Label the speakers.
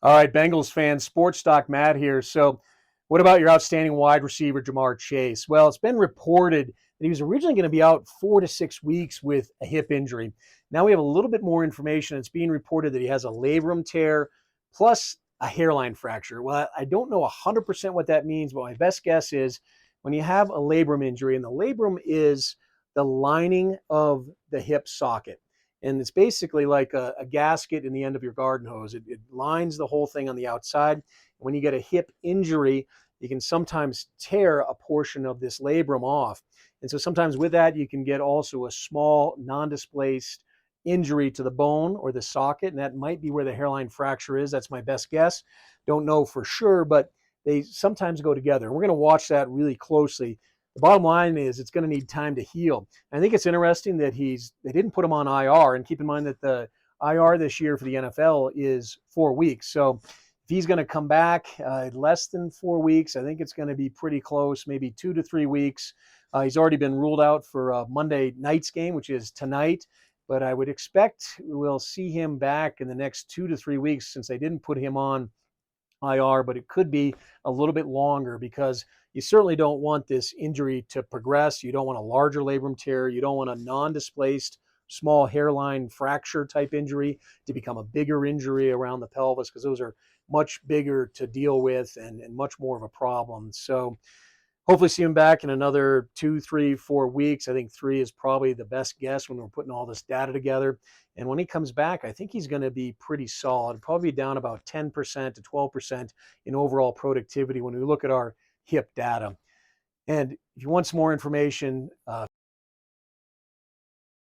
Speaker 1: All right, Bengals fans, SportsDocMatt here. So, what about your outstanding wide receiver, Jamar Chase? Well, it's been reported that he was originally going to be out 4 to 6 weeks with a hip injury. Now we have a little bit more information. It's being reported that he has a labrum tear plus a hairline fracture. Well, I don't know 100% what that means, but my best guess is when you have a labrum injury, and the labrum is the lining of the hip socket. And it's basically like a gasket in the end of your garden hose. It lines the whole thing on the outside. When you get a hip injury, you can sometimes tear a portion of this labrum off. And so sometimes with that, you can get also a small non-displaced injury to the bone or the socket, and that might be where the hairline fracture is. That's my best guess. Don't know for sure, but they sometimes go together. And we're going to watch that really closely. The bottom line is it's going to need time to heal. I think it's interesting that they didn't put him on IR, and keep in mind that the IR this year for the NFL is 4 weeks. So if he's going to come back less than 4 weeks, I think it's going to be pretty close, maybe 2 to 3 weeks. He's already been ruled out for Monday night's game, which is tonight. But I would expect we'll see him back in the next 2 to 3 weeks since they didn't put him on IR, but it could be a little bit longer because you certainly don't want this injury to progress. You don't want a larger labrum tear. You don't want a non-displaced small hairline fracture type injury to become a bigger injury around the pelvis, because those are much bigger to deal with and much more of a problem. So hopefully see him back in another 2, 3, 4 weeks. I think 3 is probably the best guess when we're putting all this data together. And when he comes back, I think he's going to be pretty solid, probably down about 10% to 12% in overall productivity when we look at our hip data. And if you want some more information,